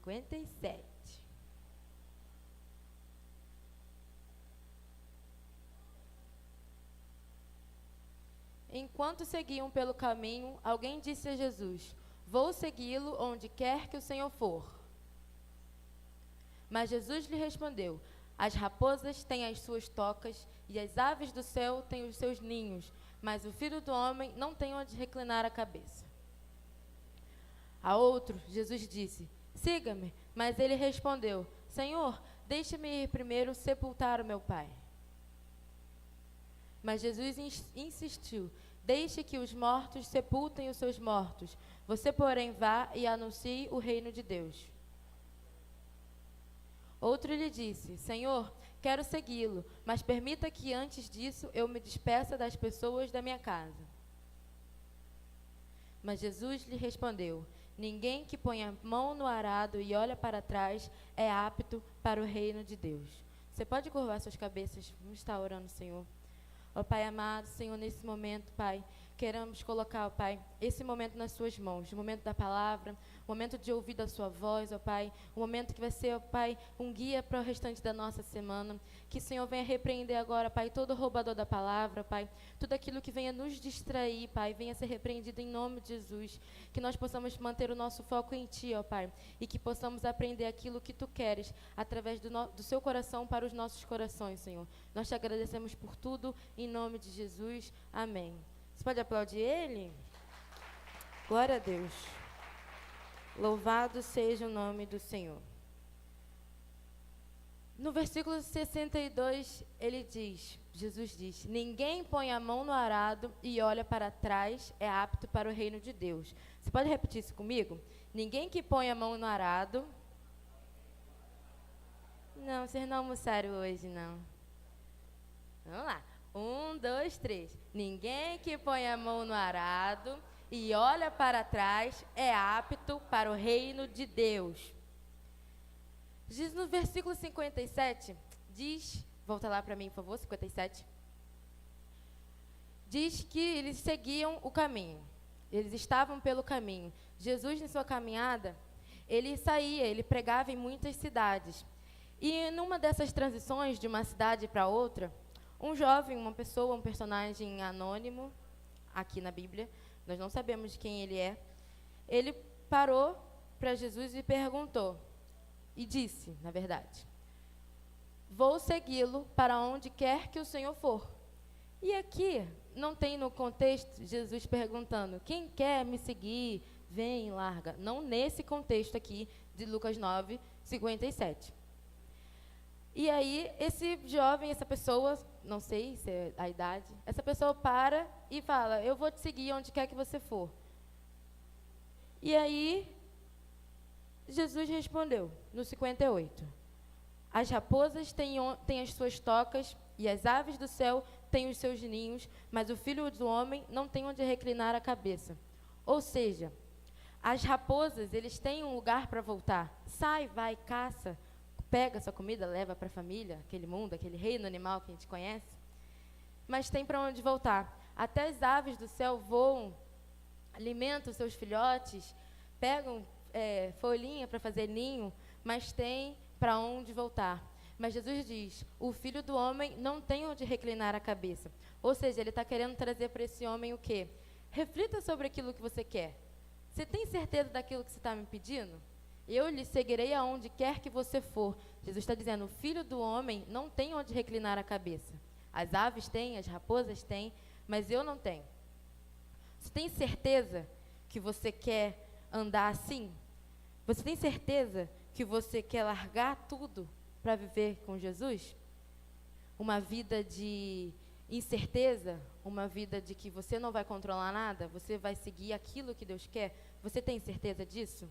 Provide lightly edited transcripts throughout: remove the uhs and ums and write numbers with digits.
57. Enquanto seguiam pelo caminho, alguém disse a Jesus: Vou segui-lo onde quer que o Senhor for. Mas Jesus lhe respondeu: As raposas têm as suas tocas e as aves do céu têm os seus ninhos, mas o Filho do Homem não tem onde reclinar a cabeça. A outro, Jesus disse: Siga-me. Mas ele respondeu: Senhor, deixe-me ir primeiro sepultar o meu pai. Mas Jesus insistiu: Deixe que os mortos sepultem os seus mortos. Você, porém, vá e anuncie o reino de Deus. Outro lhe disse: Senhor, quero segui-lo, mas permita que antes disso eu me despeça das pessoas da minha casa. Mas Jesus lhe respondeu: Ninguém que põe a mão no arado e olha para trás é apto para o reino de Deus. Você pode curvar suas cabeças, vamos estar orando, Senhor. Ó Pai amado, Senhor, nesse momento, Pai, queremos colocar, ó Pai, esse momento nas suas mãos, o momento da palavra, o momento de ouvir da sua voz, ó Pai, o momento que vai ser, ó Pai, um guia para o restante da nossa semana. Que o Senhor venha repreender agora, Pai, todo roubador da palavra, Pai, tudo aquilo que venha nos distrair, Pai, venha ser repreendido em nome de Jesus. Que nós possamos manter o nosso foco em Ti, ó Pai, e que possamos aprender aquilo que Tu queres, através do Seu coração para os nossos corações, Senhor. Nós Te agradecemos por tudo, em nome de Jesus. Amém. Você pode aplaudir Ele? Glória a Deus. Louvado seja o nome do Senhor. No versículo 62, Jesus diz: Ninguém põe a mão no arado e olha para trás é apto para o reino de Deus. Você pode repetir isso comigo? Ninguém que põe a mão no arado... Não, vocês não almoçaram hoje, não. Vamos lá. 1, 2, 3. Ninguém que põe a mão no arado e olha para trás é apto para o reino de Deus. Diz no versículo 57, volta lá para mim, por favor, 57. Diz que eles seguiam o caminho. Eles estavam pelo caminho. Jesus, em sua caminhada, ele saía, ele pregava em muitas cidades. E numa dessas transições de uma cidade para outra, um jovem, uma pessoa, um personagem anônimo, aqui na Bíblia, nós não sabemos de quem ele é, ele parou para Jesus e perguntou, e disse, na verdade: Vou segui-lo para onde quer que o Senhor for. E aqui, não tem no contexto Jesus perguntando: quem quer me seguir, vem e larga. Não nesse contexto aqui de Lucas 9, 57. E aí, esse jovem, essa pessoa, não sei se é a idade, essa pessoa para e fala: eu vou te seguir onde quer que você for. E aí, Jesus respondeu, no 58, as raposas têm as suas tocas e as aves do céu têm os seus ninhos, mas o Filho do Homem não tem onde reclinar a cabeça. Ou seja, as raposas, eles têm um lugar para voltar. Sai, vai, caça, pega sua comida, leva para a família, aquele mundo, aquele reino animal que a gente conhece. Mas tem para onde voltar. Até as aves do céu voam, alimentam seus filhotes, pegam folhinha para fazer ninho, mas tem para onde voltar. Mas Jesus diz: o Filho do Homem não tem onde reclinar a cabeça. Ou seja, ele está querendo trazer para esse homem o quê? Reflita sobre aquilo que você quer. Você tem certeza daquilo que você está me pedindo? Eu lhe seguirei aonde quer que você for. Jesus está dizendo: o Filho do Homem não tem onde reclinar a cabeça. As aves têm, as raposas têm, mas eu não tenho. Você tem certeza que você quer andar assim? Você tem certeza que você quer largar tudo para viver com Jesus? Uma vida de incerteza, uma vida de que você não vai controlar nada, você vai seguir aquilo que Deus quer? Você tem certeza disso?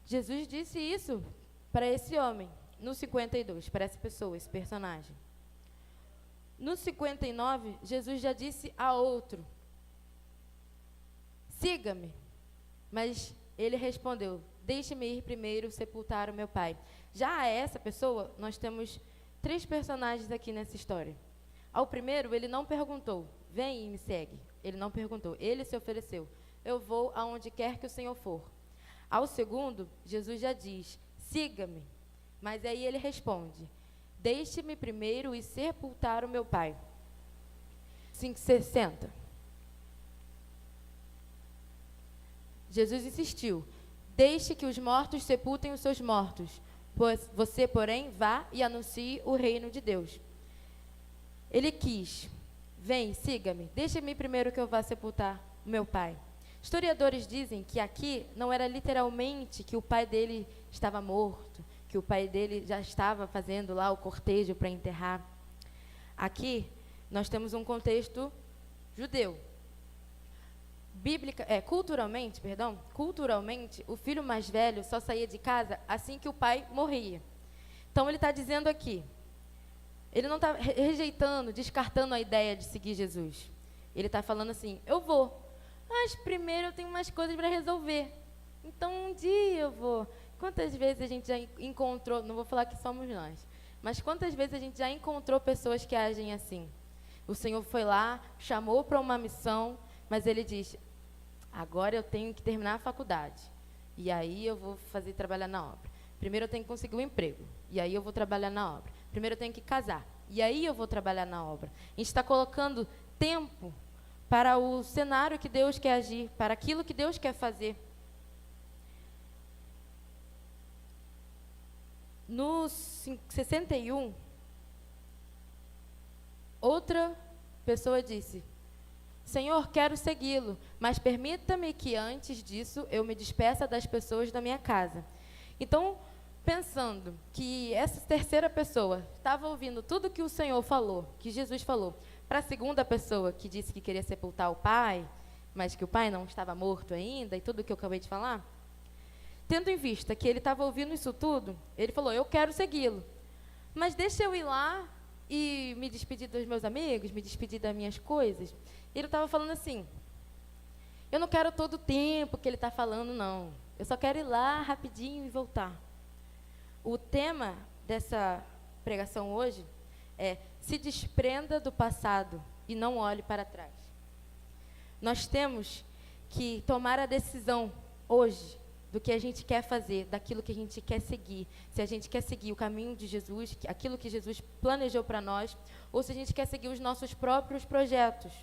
Jesus disse isso para esse homem, no 52, para essa pessoa, esse personagem. No 59, Jesus já disse a outro: siga-me. Mas ele respondeu: deixe-me ir primeiro sepultar o meu pai. Já a essa pessoa, nós temos 3 personagens aqui nessa história. Ao primeiro, ele não perguntou: vem e me segue. Ele não perguntou, ele se ofereceu: eu vou aonde quer que o Senhor for. Ao segundo, Jesus já diz: siga-me. Mas aí ele responde: deixe-me primeiro ir sepultar o meu pai. 5,60. Jesus insistiu: deixe que os mortos sepultem os seus mortos. Você, porém, vá e anuncie o reino de Deus. Ele quis: vem, siga-me, deixe-me primeiro que eu vá sepultar o meu pai. Historiadores dizem que aqui não era literalmente que o pai dele estava morto, que o pai dele já estava fazendo lá o cortejo para enterrar. Aqui nós temos um contexto judeu. Culturalmente, o filho mais velho só saía de casa assim que o pai morria. Então ele está dizendo aqui, ele não está rejeitando, descartando a ideia de seguir Jesus. Ele está falando assim: eu vou, mas primeiro eu tenho umas coisas para resolver. Então um dia eu vou. Quantas vezes a gente já encontrou, não vou falar que somos nós, mas quantas vezes a gente já encontrou pessoas que agem assim? O Senhor foi lá, chamou para uma missão, mas ele diz: agora eu tenho que terminar a faculdade, e aí eu vou trabalhar na obra. Primeiro eu tenho que conseguir um emprego, e aí eu vou trabalhar na obra. Primeiro eu tenho que casar, e aí eu vou trabalhar na obra. A gente está colocando tempo para o cenário que Deus quer agir, para aquilo que Deus quer fazer. No 61, outra pessoa disse: Senhor, quero segui-lo, mas permita-me que antes disso eu me despeça das pessoas da minha casa. Então, pensando que essa terceira pessoa estava ouvindo tudo que o Senhor falou, que Jesus falou, para a segunda pessoa que disse que queria sepultar o pai, mas que o pai não estava morto ainda, e tudo o que eu acabei de falar, tendo em vista que ele estava ouvindo isso tudo, ele falou: eu quero segui-lo, mas deixa eu ir lá e me despedir dos meus amigos, me despedir das minhas coisas. Ele estava falando assim: eu não quero todo o tempo que ele está falando, não. Eu só quero ir lá rapidinho e voltar. O tema dessa pregação hoje é: se desprenda do passado e não olhe para trás. Nós temos que tomar a decisão hoje do que a gente quer fazer, daquilo que a gente quer seguir. Se a gente quer seguir o caminho de Jesus, aquilo que Jesus planejou para nós, ou se a gente quer seguir os nossos próprios projetos.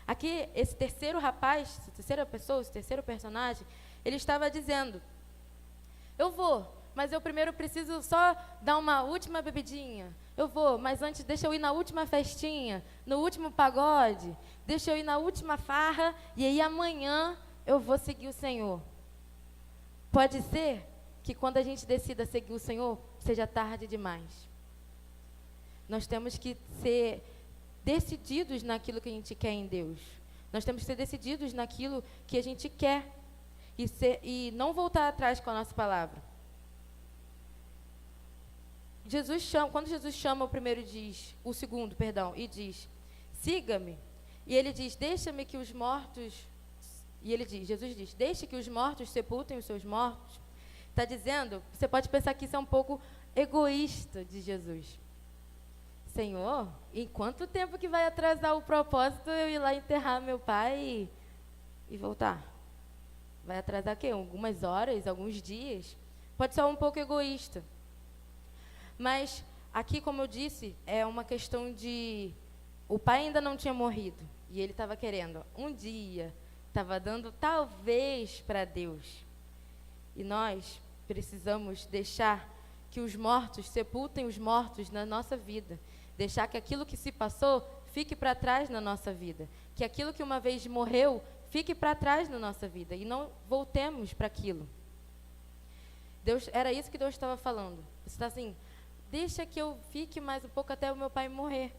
Aqui, esse terceiro rapaz, essa terceira pessoa, esse terceiro personagem, ele estava dizendo: eu vou, mas eu primeiro preciso só dar uma última bebidinha. Eu vou, mas antes deixa eu ir na última festinha, no último pagode, deixa eu ir na última farra, e aí amanhã eu vou seguir o Senhor. Pode ser que quando a gente decida seguir o Senhor, seja tarde demais. Nós temos que ser decididos naquilo que a gente quer em Deus. Nós temos que ser decididos naquilo que a gente quer e não voltar atrás com a nossa palavra. Quando Jesus chama o segundo, e diz: siga-me, e ele diz: deixa-me que os mortos... Jesus diz: deixe que os mortos sepultem os seus mortos. Está dizendo, você pode pensar que isso é um pouco egoísta de Jesus. Senhor, em quanto tempo que vai atrasar o propósito eu ir lá enterrar meu pai e voltar? Vai atrasar o quê? Algumas horas, alguns dias? Pode ser um pouco egoísta. Mas aqui, como eu disse, é uma questão de... O pai ainda não tinha morrido e ele estava querendo um dia... Estava dando talvez para Deus. E nós precisamos deixar que os mortos sepultem os mortos na nossa vida. Deixar que aquilo que se passou fique para trás na nossa vida. Que aquilo que uma vez morreu fique para trás na nossa vida. E não voltemos para aquilo. Era isso que Deus estava falando. Você está assim: deixa que eu fique mais um pouco até o meu pai morrer.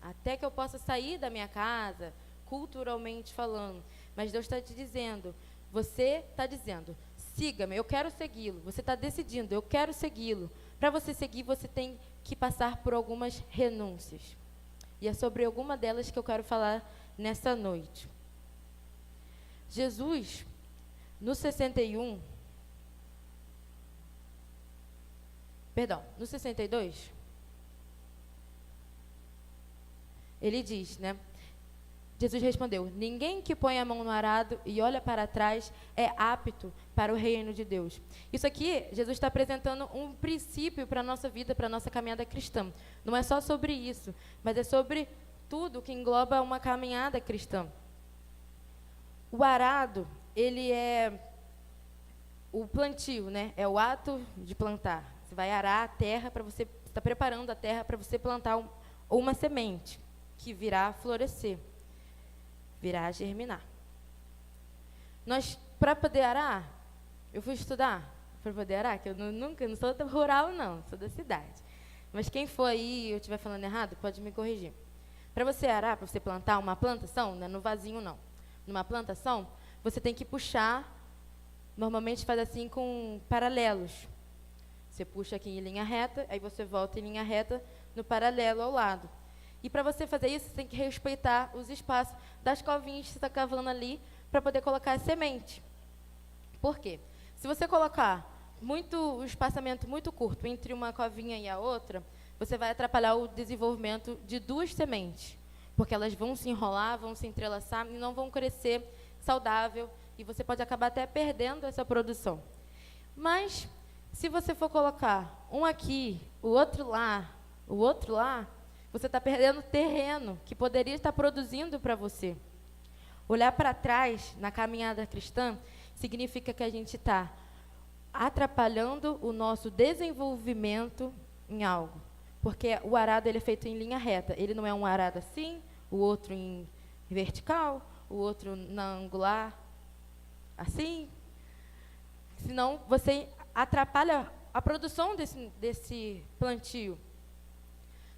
Até que eu possa sair da minha casa, culturalmente falando. Mas Deus está te dizendo, você está dizendo: siga-me, eu quero segui-lo. Você está decidindo: eu quero segui-lo. Para você seguir, você tem que passar por algumas renúncias. E é sobre alguma delas que eu quero falar nessa noite. Jesus, no 62, ele diz, né? Jesus respondeu: ninguém que põe a mão no arado e olha para trás é apto para o reino de Deus. Isso aqui, Jesus está apresentando um princípio para a nossa vida, para a nossa caminhada cristã. Não é só sobre isso, mas é sobre tudo que engloba uma caminhada cristã. O arado, ele é o plantio, né? É o ato de plantar. Você vai arar a terra para você, está preparando a terra para você plantar uma semente que virá florescer, virá germinar. Nós, para poder arar, eu fui estudar para poder arar, que eu nunca, não sou rural não, sou da cidade. Mas quem for aí e eu estiver falando errado, pode me corrigir. Para você arar, para você plantar uma plantação, não é no vasinho não. Numa plantação, você tem que puxar, normalmente faz assim com paralelos. Você puxa aqui em linha reta, aí você volta em linha reta no paralelo ao lado. E para você fazer isso, você tem que respeitar os espaços das covinhas que você está cavando ali para poder colocar a semente. Por quê? Se você colocar um espaçamento muito curto entre uma covinha e a outra, você vai atrapalhar o desenvolvimento de duas sementes, porque elas vão se enrolar, vão se entrelaçar e não vão crescer saudável, e você pode acabar até perdendo essa produção. Mas, se você for colocar um aqui, o outro lá, você está perdendo terreno que poderia estar produzindo para você. Olhar para trás, na caminhada cristã, significa que a gente está atrapalhando o nosso desenvolvimento em algo. Porque o arado ele é feito em linha reta. Ele não é um arado assim, o outro em vertical, o outro na angular, assim. Senão, você atrapalha a produção desse plantio.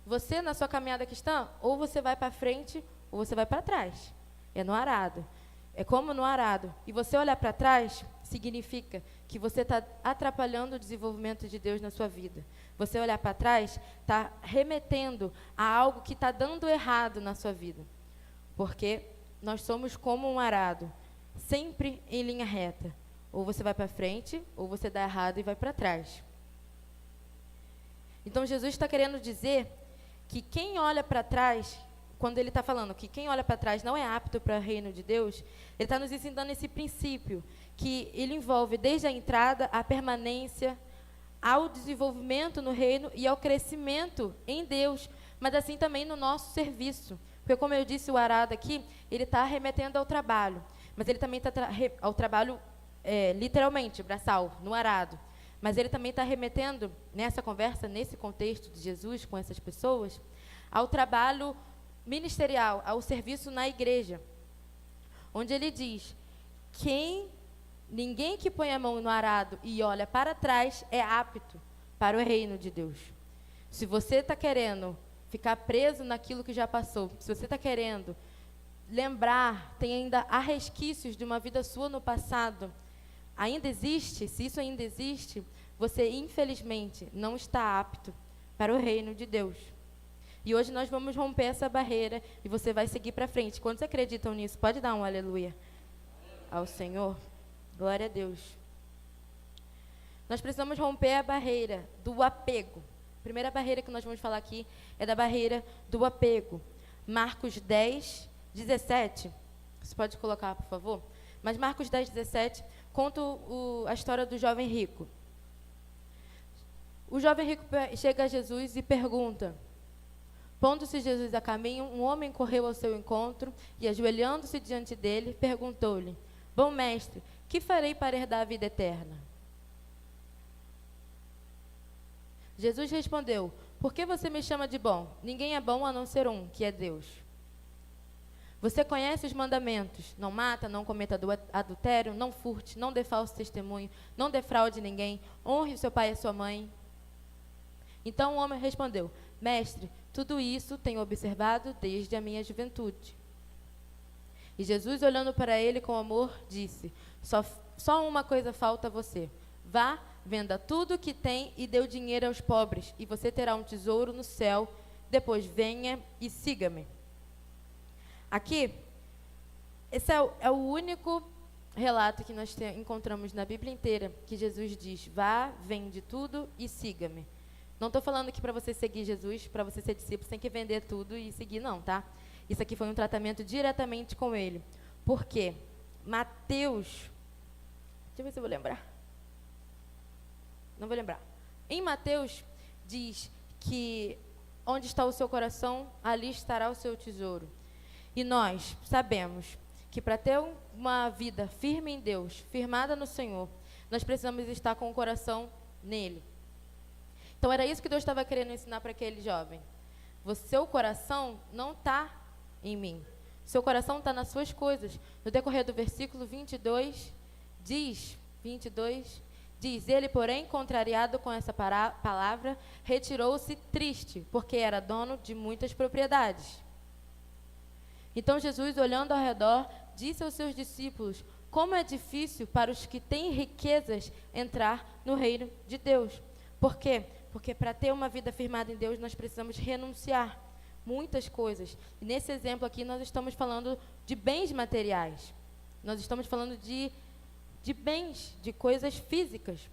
Você, na sua caminhada cristã, ou você vai para frente, ou você vai para trás. É no arado. É como no arado. E você olhar para trás, significa que você está atrapalhando o desenvolvimento de Deus na sua vida. Você olhar para trás, está remetendo a algo que está dando errado na sua vida. Porque nós somos como um arado, sempre em linha reta. Ou você vai para frente, ou você dá errado e vai para trás. Então, Jesus está querendo dizer que quem olha para trás, quando ele está falando que quem olha para trás não é apto para o reino de Deus, ele está nos ensinando esse princípio, que ele envolve desde a entrada, a permanência, ao desenvolvimento no reino e ao crescimento em Deus, mas assim também no nosso serviço. Porque, como eu disse, o arado aqui, ele está remetendo ao trabalho, mas ele também está ao trabalho, literalmente, braçal, no arado. Mas ele também está remetendo, nessa conversa, nesse contexto de Jesus com essas pessoas, ao trabalho ministerial, ao serviço na igreja, onde ele diz: ninguém que põe a mão no arado e olha para trás é apto para o reino de Deus. Se você está querendo ficar preso naquilo que já passou, se você está querendo lembrar, tem ainda há resquícios de uma vida sua no passado, ainda existe, se isso ainda existe, você, infelizmente, não está apto para o reino de Deus. E hoje nós vamos romper essa barreira e você vai seguir para frente. Quantos acreditam nisso? Pode dar um aleluia ao Senhor? Glória a Deus. Nós precisamos romper a barreira do apego. A primeira barreira que nós vamos falar aqui é da barreira do apego. Marcos 10, 17. Você pode colocar, por favor? Mas Marcos 10, 17 conta a história do jovem rico. O jovem rico chega a Jesus e pergunta: pondo-se Jesus a caminho, um homem correu ao seu encontro e, ajoelhando-se diante dele, perguntou-lhe: bom mestre, que farei para herdar a vida eterna? Jesus respondeu: por que você me chama de bom? Ninguém é bom a não ser um, que é Deus. Você conhece os mandamentos: não mata, não cometa adultério, não furte, não dê falso testemunho, não defraude ninguém, honre seu pai e sua mãe. Então o homem respondeu: mestre, tudo isso tenho observado desde a minha juventude. E Jesus, olhando para ele com amor, disse: só uma coisa falta a você. Vá, venda tudo o que tem e dê o dinheiro aos pobres, e você terá um tesouro no céu. Depois venha e siga-me. Aqui, esse é o único relato que nós encontramos na Bíblia inteira, que Jesus diz: vá, vende tudo e siga-me. Não estou falando que para você seguir Jesus, para você ser discípulo, você tem que vender tudo e seguir, não, tá? Isso aqui foi um tratamento diretamente com ele. Por quê? Mateus, deixa eu ver se eu vou lembrar. Não vou lembrar. Em Mateus, diz que onde está o seu coração, ali estará o seu tesouro. E nós sabemos que para ter uma vida firme em Deus, firmada no Senhor, nós precisamos estar com o coração nele. Então era isso que Deus estava querendo ensinar para aquele jovem. O seu coração não está em mim. Seu coração está nas suas coisas. No decorrer do versículo 22, diz, ele, porém, contrariado com essa palavra, retirou-se triste, porque era dono de muitas propriedades. Então Jesus, olhando ao redor, disse aos seus discípulos: como é difícil para os que têm riquezas entrar no reino de Deus. Por quê? Porque para ter uma vida firmada em Deus, nós precisamos renunciar muitas coisas. E nesse exemplo aqui, nós estamos falando de bens materiais. Nós estamos falando de bens, de coisas físicas.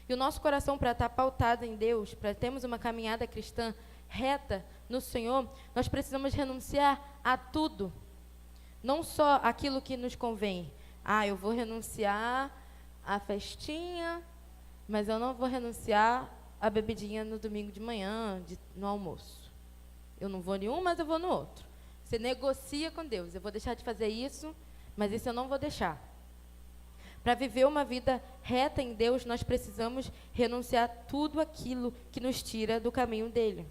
E o nosso coração, para estar pautado em Deus, para termos uma caminhada cristã reta no Senhor, nós precisamos renunciar a tudo. Não só aquilo que nos convém. Eu vou renunciar à festinha, mas eu não vou renunciar à bebidinha no domingo de manhã, no almoço. Eu não vou em um, mas eu vou no outro. Você negocia com Deus. Eu vou deixar de fazer isso, mas isso eu não vou deixar. Para viver uma vida reta em Deus, nós precisamos renunciar tudo aquilo que nos tira do caminho dele.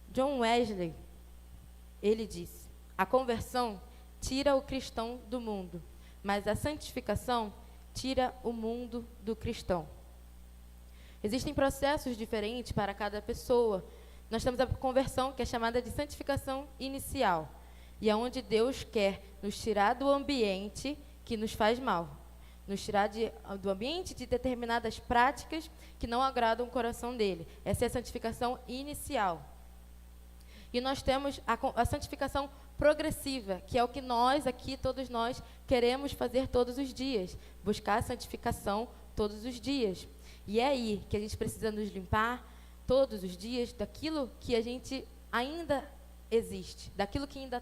John Wesley, ele disse: a conversão tira o cristão do mundo, mas a santificação tira o mundo do cristão. Existem processos diferentes para cada pessoa. Nós temos a conversão, que é chamada de santificação inicial, e é onde Deus quer nos tirar do ambiente que nos faz mal, nos tirar do ambiente de determinadas práticas que não agradam o coração dele. Essa é a santificação inicial. E nós temos a santificação progressiva, que é o que nós aqui, todos nós, queremos fazer todos os dias, buscar a santificação todos os dias. E é aí que a gente precisa nos limpar todos os dias daquilo que a gente ainda existe, daquilo que ainda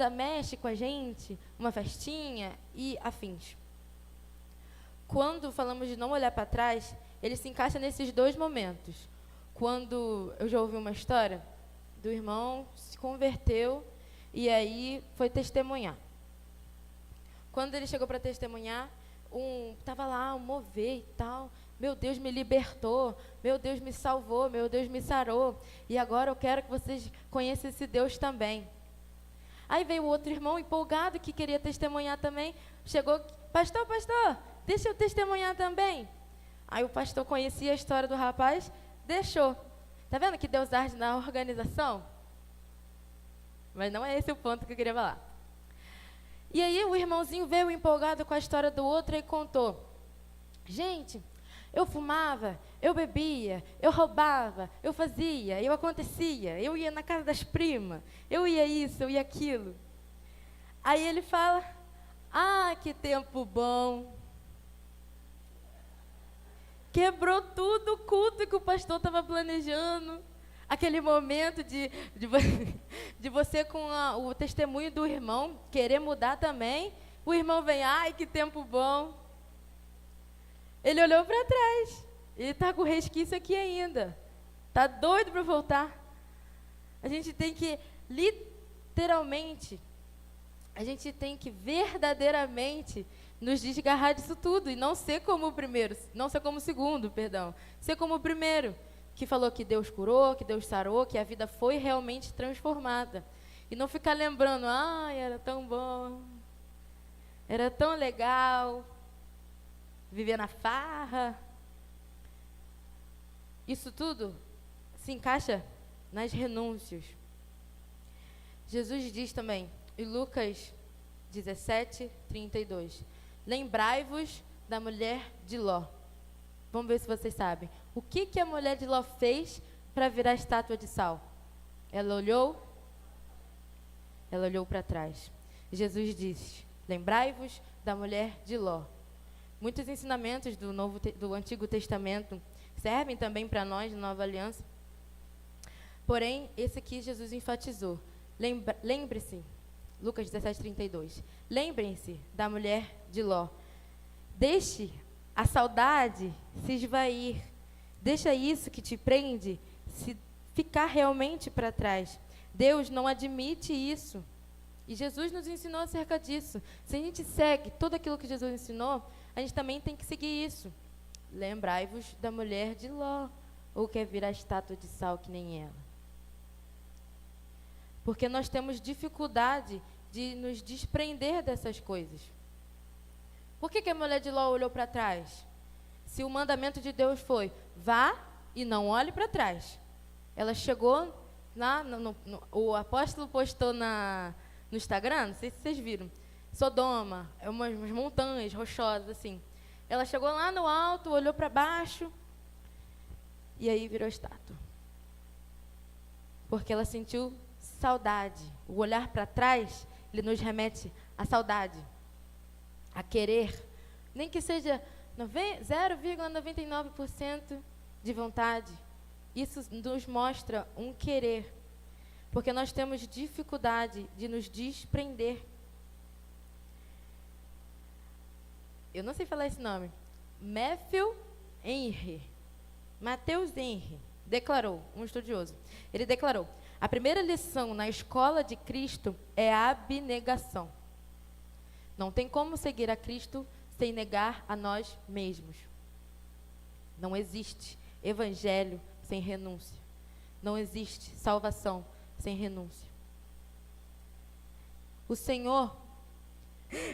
mexe com a gente, uma festinha e afins. Quando falamos de não olhar para trás, ele se encaixa nesses dois momentos. Quando eu já ouvi uma história do irmão se converteu e aí foi testemunhar. Quando ele chegou para testemunhar, estava lá um mover e tal. Meu Deus me libertou, meu Deus me salvou, meu Deus me sarou. E agora eu quero que vocês conheçam esse Deus também. Aí veio o outro irmão empolgado que queria testemunhar também. Chegou: pastor, deixa eu testemunhar também. Aí o pastor conhecia a história do rapaz, deixou. Tá vendo que Deus arde na organização? Mas não é esse o ponto que eu queria falar. E aí o irmãozinho veio empolgado com a história do outro e contou: gente, eu fumava, eu bebia, eu roubava, eu fazia, eu acontecia, eu ia na casa das primas, eu ia isso, eu ia aquilo. Aí ele fala: que tempo bom. Quebrou tudo o culto que o pastor estava planejando. Aquele momento de você com o testemunho do irmão, querer mudar também. O irmão vem: que tempo bom. Ele olhou para trás. Ele está com resquício aqui ainda. Está doido para voltar. A gente tem que, literalmente, a gente tem que verdadeiramente nos desgarrar disso tudo e não ser como o primeiro, não ser como o segundo, perdão. Ser como o primeiro, que falou que Deus curou, que Deus sarou, que a vida foi realmente transformada. E não ficar lembrando: era tão bom, era tão legal, viver na farra. Isso tudo se encaixa nas renúncias. Jesus diz também, em Lucas 17:32, lembrai-vos da mulher de Ló. Vamos ver se vocês sabem. O que a mulher de Ló fez para virar estátua de sal? Ela olhou para trás. Jesus diz: lembrai-vos da mulher de Ló. Muitos ensinamentos do Antigo Testamento servem também para nós, na Nova Aliança. Porém, esse aqui Jesus enfatizou. Lembre-se, Lucas 17:32. Lembrem-se da mulher de Ló. Deixe a saudade se esvair. Deixa isso que te prende se ficar realmente para trás. Deus não admite isso. E Jesus nos ensinou acerca disso. Se a gente segue tudo aquilo que Jesus ensinou, a gente também tem que seguir isso. Lembrai-vos da mulher de Ló, ou quer virar estátua de sal que nem ela. Porque nós temos dificuldade de nos desprender dessas coisas. Por que a mulher de Ló olhou para trás? Se o mandamento de Deus foi, vá e não olhe para trás. Ela chegou, o apóstolo postou no Instagram, não sei se vocês viram, Sodoma, umas montanhas rochosas assim. Ela chegou lá no alto, olhou para baixo, e aí virou estátua. Porque ela sentiu saudade. O olhar para trás, ele nos remete à saudade, a querer, nem que seja 0,99% de vontade. Isso nos mostra um querer, porque nós temos dificuldade de nos desprender. Eu não sei falar esse nome. Matthew Henry, Mateus Henry, declarou, um estudioso, ele declarou: a primeira lição na escola de Cristo é a abnegação. Não tem como seguir a Cristo sem negar a nós mesmos. Não existe evangelho sem renúncia. Não existe salvação sem renúncia. O Senhor,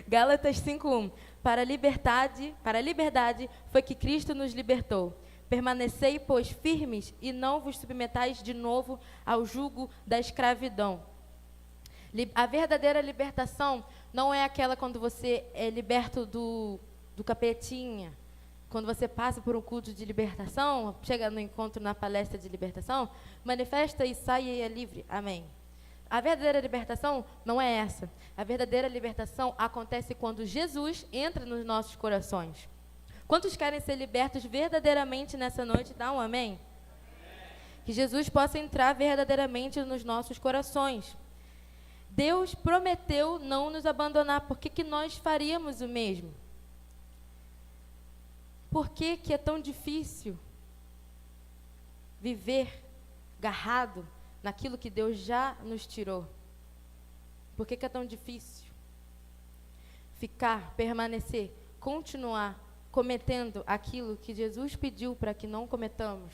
Gálatas 5:1, para a liberdade foi que Cristo nos libertou. Permanecei, pois, firmes e não vos submetais de novo ao jugo da escravidão. A verdadeira libertação não é aquela quando você é liberto do capetinha, quando você passa por um culto de libertação, chega no encontro, na palestra de libertação, manifesta e sai e é livre. Amém. A verdadeira libertação não é essa. A verdadeira libertação acontece quando Jesus entra nos nossos corações. Quantos querem ser libertos verdadeiramente nessa noite? Dá um amém? Amém. Que Jesus possa entrar verdadeiramente nos nossos corações. Deus prometeu não nos abandonar. Por que nós faríamos o mesmo? Por que é tão difícil viver agarrado naquilo que Deus já nos tirou? Por que é tão difícil ficar, permanecer, continuar cometendo aquilo que Jesus pediu para que não cometamos?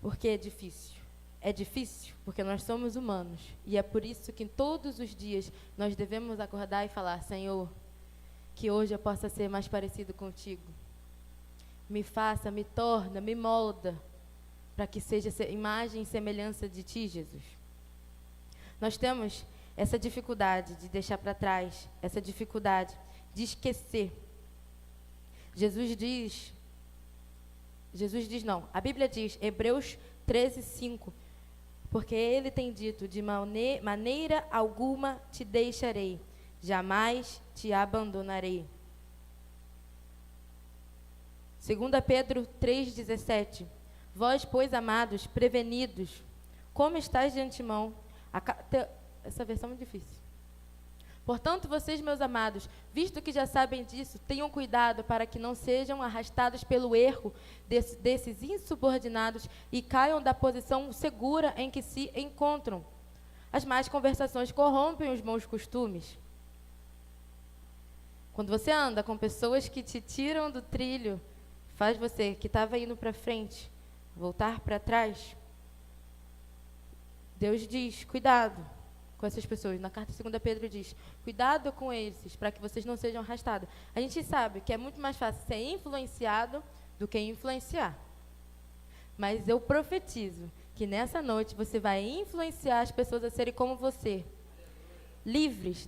Porque é difícil. É difícil porque nós somos humanos. E é por isso que todos os dias nós devemos acordar e falar: Senhor, que hoje eu possa ser mais parecido contigo. Me faça, me torna, me molda, para que seja imagem e semelhança de ti, Jesus. Nós temos essa dificuldade de deixar para trás, essa dificuldade de esquecer. A Bíblia diz, Hebreus 13:5, porque ele tem dito: de maneira alguma te deixarei, jamais te abandonarei. 2 Pedro 3:17, vós, pois, amados, prevenidos, como estáis de antemão, essa versão é muito difícil. Portanto, vocês, meus amados, visto que já sabem disso, tenham cuidado para que não sejam arrastados pelo erro desses insubordinados e caiam da posição segura em que se encontram. As más conversações corrompem os bons costumes. Quando você anda com pessoas que te tiram do trilho, faz você, que estava indo para frente, voltar para trás. Deus diz, cuidado com essas pessoas. Na carta 2 Pedro diz, cuidado com esses, para que vocês não sejam arrastados. A gente sabe que é muito mais fácil ser influenciado do que influenciar. Mas eu profetizo que nessa noite você vai influenciar as pessoas a serem como você. Livres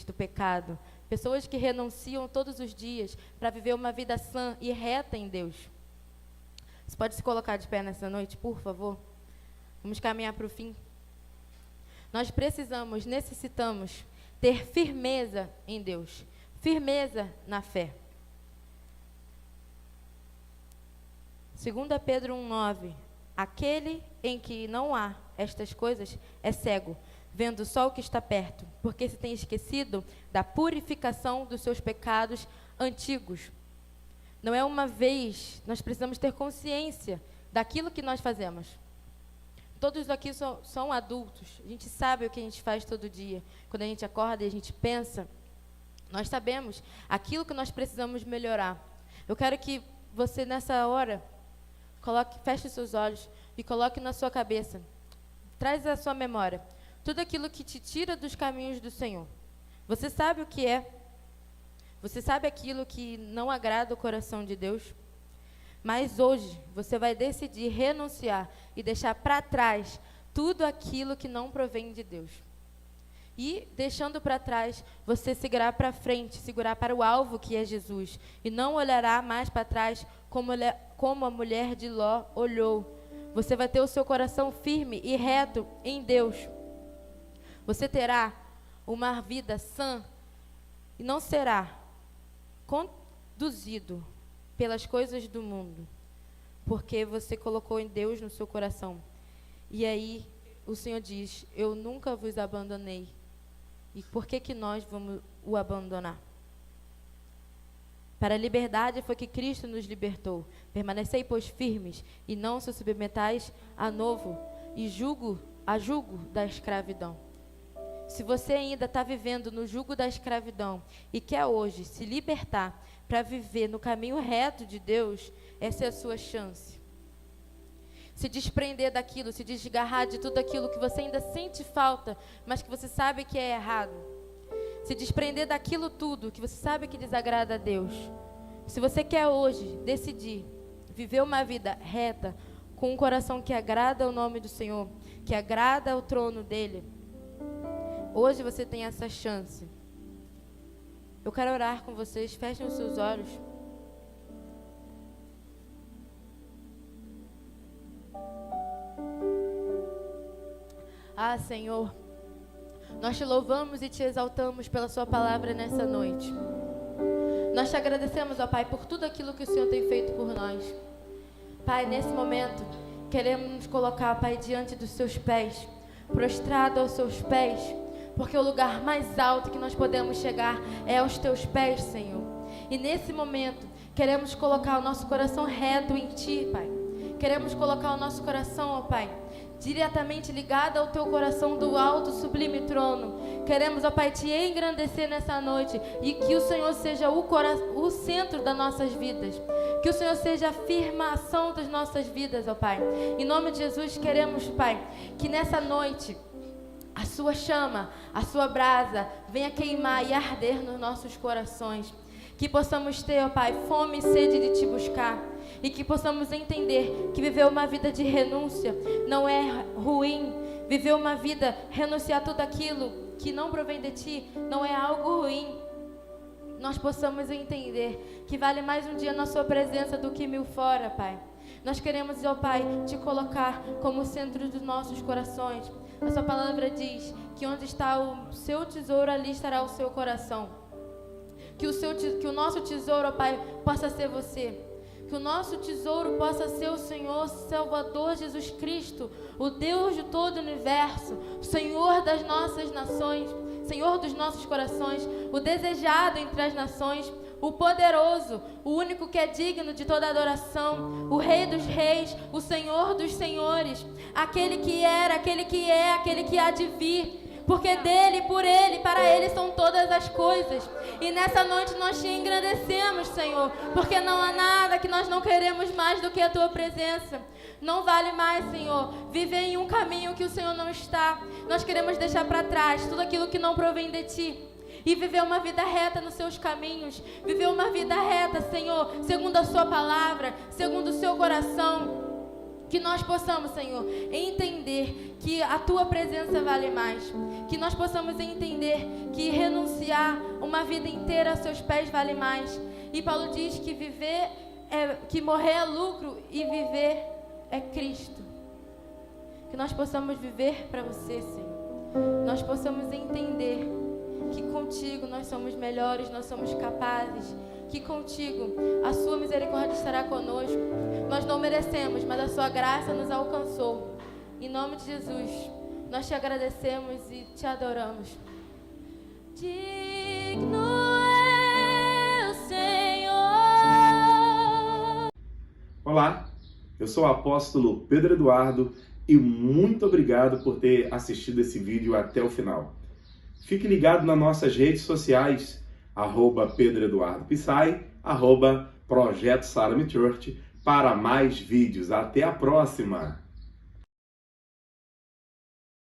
do pecado. Pessoas que renunciam todos os dias para viver uma vida sã e reta em Deus. Você pode se colocar de pé nessa noite, por favor? Vamos caminhar para o fim. Nós necessitamos ter firmeza em Deus, firmeza na fé. 2 Pedro 1:9, Aquele em que não há estas coisas é cego, vendo só o que está perto, porque se tem esquecido da purificação dos seus pecados antigos. Não é uma vez, nós precisamos ter consciência daquilo que nós fazemos. Todos aqui são adultos, a gente sabe o que a gente faz todo dia. Quando a gente acorda e a gente pensa, nós sabemos aquilo que nós precisamos melhorar. Eu quero que você, nessa hora, feche os seus olhos e coloque na sua cabeça, traz à sua memória, tudo aquilo que te tira dos caminhos do Senhor. Você sabe o que é? Você sabe aquilo que não agrada o coração de Deus? Mas hoje, você vai decidir renunciar e deixar para trás tudo aquilo que não provém de Deus. E, deixando para trás, você seguirá para frente, seguirá para o alvo que é Jesus. E não olhará mais para trás como a mulher de Ló olhou. Você vai ter o seu coração firme e reto em Deus. Você terá uma vida sã e não será conduzido pelas coisas do mundo, porque você colocou em Deus no seu coração. E aí o Senhor diz: eu nunca vos abandonei. E por que nós vamos o abandonar? Para a liberdade foi que Cristo nos libertou. Permanecei, pois, firmes, e não se submetais a jugo da escravidão. Se você ainda está vivendo no jugo da escravidão e quer hoje se libertar para viver no caminho reto de Deus, essa é a sua chance. Se desprender daquilo, se desgarrar de tudo aquilo que você ainda sente falta, mas que você sabe que é errado. Se desprender daquilo tudo que você sabe que desagrada a Deus. Se você quer hoje decidir viver uma vida reta, com um coração que agrada ao nome do Senhor, que agrada ao trono dEle, hoje você tem essa chance. Eu quero orar com vocês, fechem os seus olhos. Ah, Senhor, nós te louvamos e te exaltamos pela sua palavra nessa noite. Nós te agradecemos, ó Pai, por tudo aquilo que o Senhor tem feito por nós. Pai, nesse momento, queremos nos colocar, Pai, diante dos seus pés, prostrado aos seus pés, porque o lugar mais alto que nós podemos chegar é aos teus pés, Senhor. E nesse momento, queremos colocar o nosso coração reto em Ti, Pai. Queremos colocar o nosso coração, ó Pai, diretamente ligado ao Teu coração do alto sublime trono. Queremos, ó Pai, Te engrandecer nessa noite e que o Senhor seja o centro das nossas vidas. Que o Senhor seja a afirmação das nossas vidas, ó Pai. Em nome de Jesus, queremos, Pai, que nessa noite a sua chama, a sua brasa venha queimar e arder nos nossos corações. Que possamos ter, ó Pai, fome e sede de Te buscar. E que possamos entender que viver uma vida de renúncia não é ruim. Viver uma vida, renunciar tudo aquilo que não provém de Ti, não é algo ruim. Nós possamos entender que vale mais um dia na Sua presença do que 1000 fora, Pai. Nós queremos, ó Pai, Te colocar como centro dos nossos corações. A Sua palavra diz que onde está o seu tesouro, ali estará o seu coração. Que o nosso tesouro, ó Pai, possa ser você. Que o nosso tesouro possa ser o Senhor Salvador Jesus Cristo, o Deus de todo o universo, o Senhor das nossas nações, Senhor dos nossos corações, o desejado entre as nações, o poderoso, o único que é digno de toda adoração, o Rei dos reis, o Senhor dos senhores, aquele que era, aquele que é, aquele que há de vir. Porque dele, por ele, para ele são todas as coisas. E nessa noite nós te engrandecemos, Senhor, porque não há nada que nós não queremos mais do que a tua presença. Não vale mais, Senhor, viver em um caminho que o Senhor não está. Nós queremos deixar para trás tudo aquilo que não provém de ti e viver uma vida reta nos seus caminhos. Viver uma vida reta, Senhor, segundo a sua palavra, segundo o seu coração. Que nós possamos, Senhor, entender que a Tua presença vale mais. Que nós possamos entender que renunciar uma vida inteira aos Seus pés vale mais. E Paulo diz que que morrer é lucro e viver é Cristo. Que nós possamos viver para Você, Senhor. Nós possamos entender que contigo nós somos melhores, nós somos capazes, que contigo a sua misericórdia estará conosco. Nós não merecemos, mas a sua graça nos alcançou. Em nome de Jesus, nós te agradecemos e te adoramos. Digno é o Senhor. Olá, eu sou o apóstolo Pedro Eduardo e muito obrigado por ter assistido esse vídeo até o final. Fique ligado nas nossas redes sociais, @Pedro Eduardo Pissai, @Projeto Salem Church, para mais vídeos. Até a próxima!